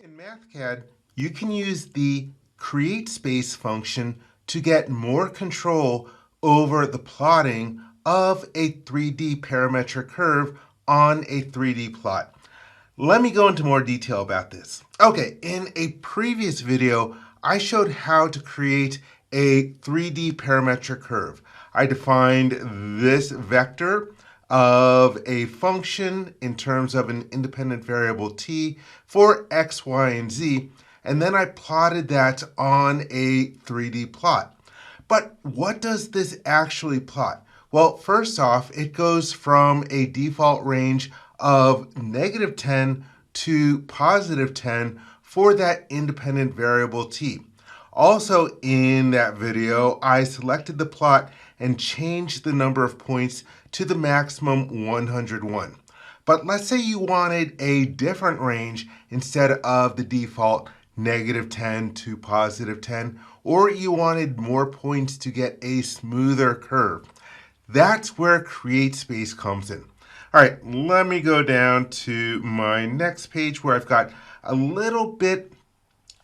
In Mathcad, you can use the CreateSpace function to get more control over the plotting of a 3D parametric curve on a 3D plot. Let me go into more detail about this. Okay, in a previous video, I showed how to create a 3D parametric curve. I defined this vector of a function in terms of an independent variable t for x, y, and z, and then I plotted that on a 3D plot. But what does this actually plot? Well, first off, it goes from a default range of -10 to +10 for that independent variable t. Also in that video, I selected the plot and changed the number of points to the maximum 101. But let's say you wanted a different range instead of the default -10 to +10, or you wanted more points to get a smoother curve. That's where CreateSpace comes in. All right, let me go down to my next page where I've got a little bit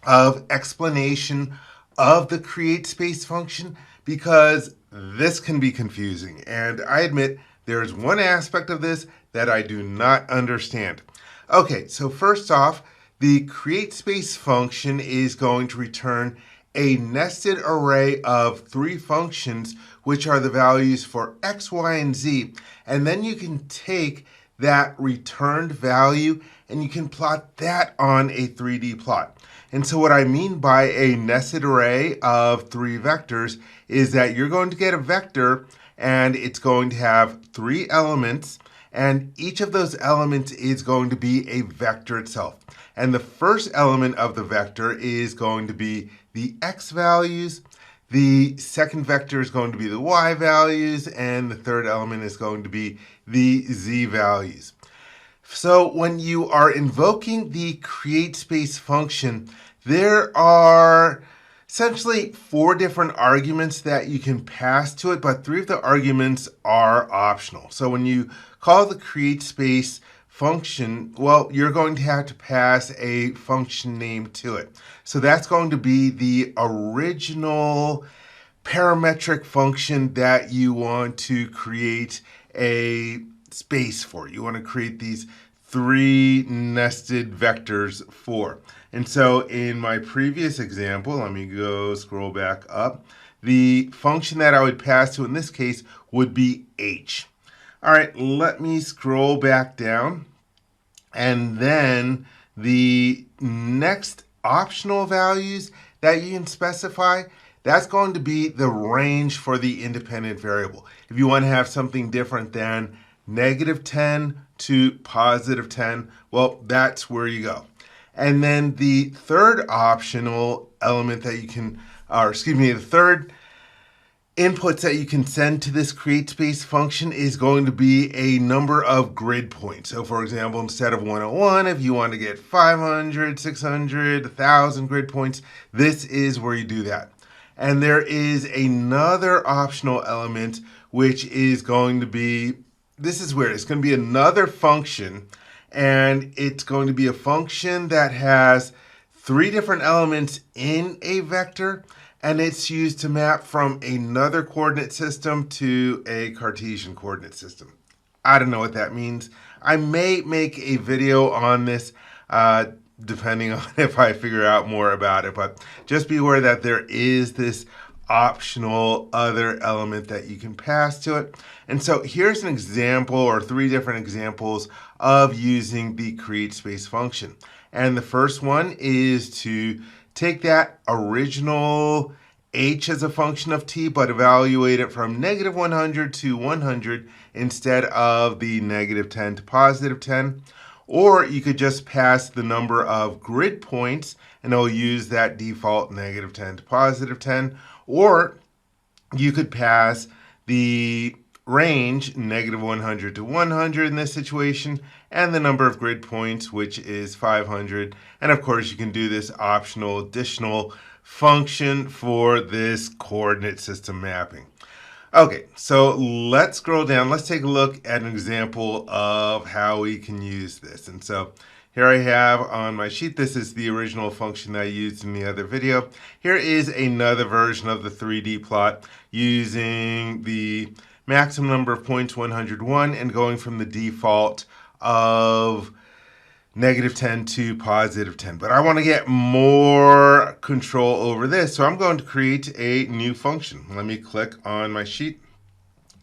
of explanation of the CreateSpace function because this can be confusing. And I admit there is one aspect of this that I do not understand. Okay, so first off, the CreateSpace function is going to return a nested array of 3 functions, which are the values for x, y, and z. And then you can take that returned value and you can plot that on a 3D plot. And so what I mean by a nested array of 3 vectors is that you're going to get a vector and it's going to have 3 elements, and each of those elements is going to be a vector itself. And the first element of the vector is going to be the x values, the second vector is going to be the y values, and the third element is going to be the z values. So when you are invoking the CreateSpace function, there are essentially 4 different arguments that you can pass to it, but 3 of the arguments are optional. So when you call the CreateSpace function, well, you're going to have to pass a function name to it. So that's going to be the original parametric function that you want to create a space for. You want to create these 3 nested vectors for. And so in my previous example, let me go scroll back up. The function that I would pass to in this case would be h. All right, let me scroll back down. And then the next optional values that you can specify, that's going to be the range for the independent variable. If you want to have something different than -10 to +10, well, that's where you go. And then the third optional element that you can, the third inputs that you can send to this CreateSpace function is going to be a number of grid points. So for example, instead of 101, if you want to get 500, 600, 1,000 grid points, this is where you do that. And there is another optional element, which is going to be, this is where it's going to be another function, and it's going to be a function that has 3 different elements in a vector, and it's used to map from another coordinate system to a Cartesian coordinate system. I don't know what that means. I may make a video on this depending on if I figure out more about it, but just be aware that there is this optional other element that you can pass to it. And so here's an example, or 3 different examples of using the CreateSpace function. And the first one is to take that original h as a function of t, but evaluate it from -100 to 100 instead of the -10 to +10. Or you could just pass the number of grid points, and it'll use that default -10 to +10. Or you could pass the range -100 to 100 in this situation, and the number of grid points, which is 500. And of course, you can do this optional additional function for this coordinate system mapping. Okay, so let's scroll down. Let's take a look at an example of how we can use this. And so Here I have on my sheet, this is the original function that I used in the other video. Here is another version of the 3D plot using the maximum number of points 101 and going from the default of -10 to +10. But I want to get more control over this, so I'm going to create a new function. Let me click on my sheet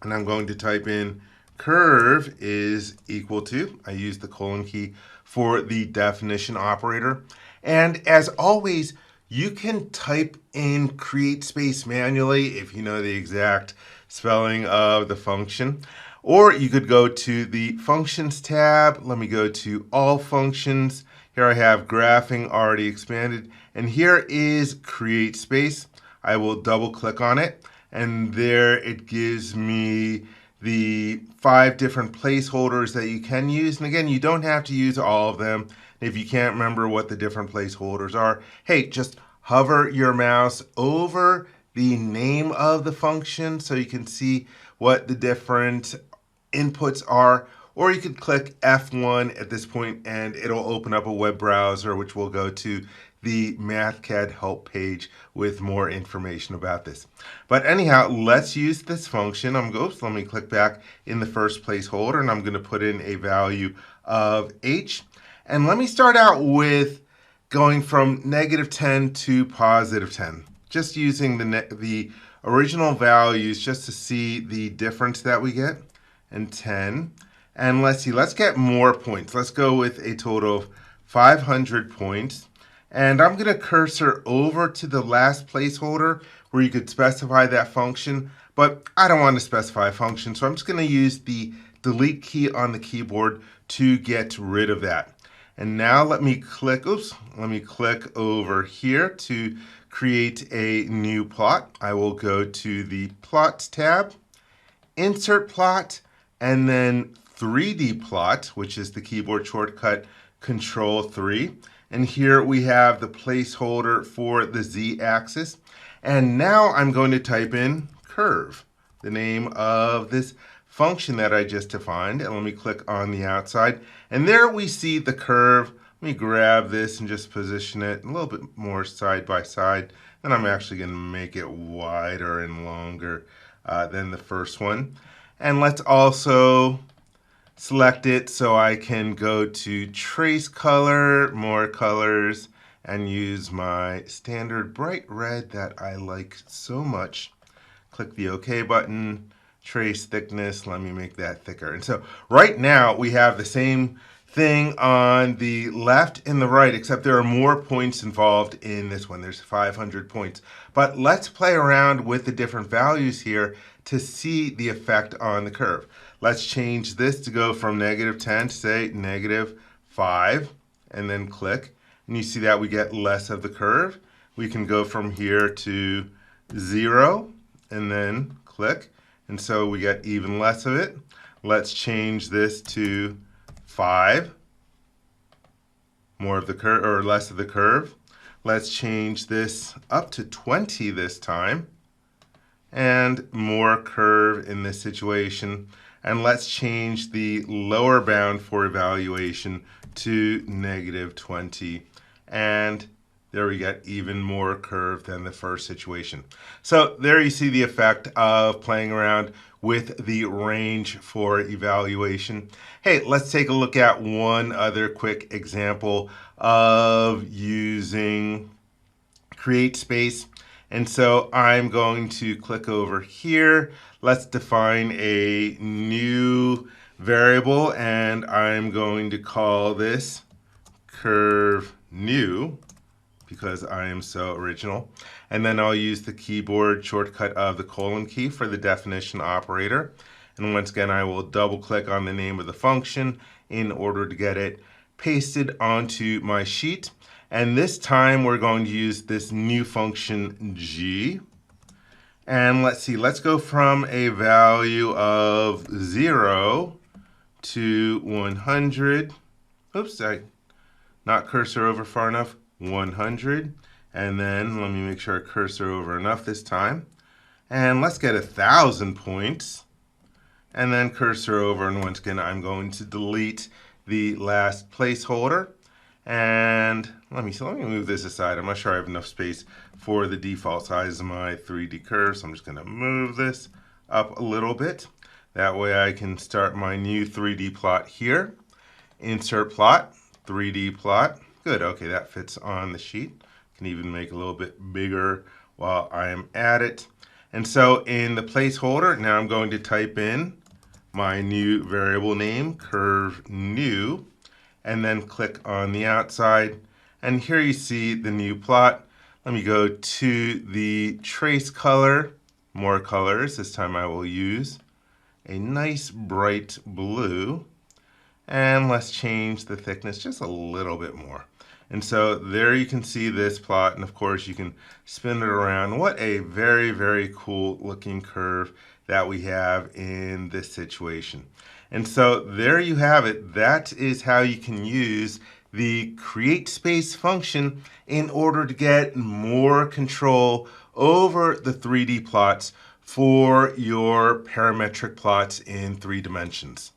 and I'm going to type in curve is equal to, I use the colon key for the definition operator. And as always, you can type in CreateSpace manually if you know the exact spelling of the function. Or you could go to the Functions tab. Let me go to All Functions. Here I have Graphing already expanded. And here is CreateSpace. I will double click on it. And there it gives me the 5 different placeholders that you can use. And again, you don't have to use all of them. If you can't remember what the different placeholders are, hey, just hover your mouse over the name of the function so you can see what the different inputs are, or you could click F1 at this point and it'll open up a web browser which will go to the Mathcad help page with more information about this. But anyhow, let's use this function. Let me click back in the first placeholder and I'm going to put in a value of h. And let me start out with going from -10 to +10. Just using the original values just to see the difference that we get. And 10. And let's see, let's get more points. Let's go with a total of 500 points. And I'm going to cursor over to the last placeholder where you could specify that function, but I don't want to specify a function, so I'm just going to use the delete key on the keyboard to get rid of that. And now let me click over here to create a new plot. I will go to the Plots tab, Insert Plot, and then 3D Plot, which is the keyboard shortcut Control 3. And here we have the placeholder for the z-axis. And now I'm going to type in curve, the name of this function that I just defined. And let me click on the outside. And there we see the curve. Let me grab this and just position it a little bit more side by side. Then I'm actually going to make it wider and longer than the first one. And let's also select it so I can go to Trace Color, More Colors, and use my standard bright red that I like so much. Click the OK button, Trace Thickness, let me make that thicker. And so right now we have the same thing on the left and the right, except there are more points involved in this one. There's 500 points. But let's play around with the different values here to see the effect on the curve. Let's change this to go from -10 to say -5, and then click. And you see that we get less of the curve. We can go from here to 0, and then click. And so we get even less of it. Let's change this to 5, more of the curve, or less of the curve. Let's change this up to 20 this time, and more curve in this situation. And let's change the lower bound for evaluation to -20. And there we get even more curve than the first situation. So there you see the effect of playing around with the range for evaluation. Hey, let's take a look at one other quick example of using CreateSpace. And so I'm going to click over here. Let's define a new variable, and I'm going to call this curve new because I am so original. And then I'll use the keyboard shortcut of the colon key for the definition operator. And once again, I will double click on the name of the function in order to get it pasted onto my sheet. And this time we're going to use this new function g. And let's see, let's go from a value of 0 to 100. Oops, I not cursor over far enough. 100. And then let me make sure I cursor over enough this time. And let's get 1,000 points. And then cursor over, and once again, I'm going to delete the last placeholder. And let me move this aside. I'm not sure I have enough space for the default size of my 3D curve, so I'm just going to move this up a little bit. That way I can start my new 3D plot here. Insert plot, 3D plot. Good, okay, that fits on the sheet. Can even make it a little bit bigger while I am at it. And so in the placeholder, now I'm going to type in my new variable name, curve new, and then click on the outside. And here you see the new plot. Let me go to the trace color, more colors. This time I will use a nice bright blue. And let's change the thickness just a little bit more. And so there you can see this plot, and of course you can spin it around. What a very, very cool looking curve that we have in this situation. And so there you have it. That is how you can use the CreateSpace function in order to get more control over the 3D plots for your parametric plots in 3 dimensions.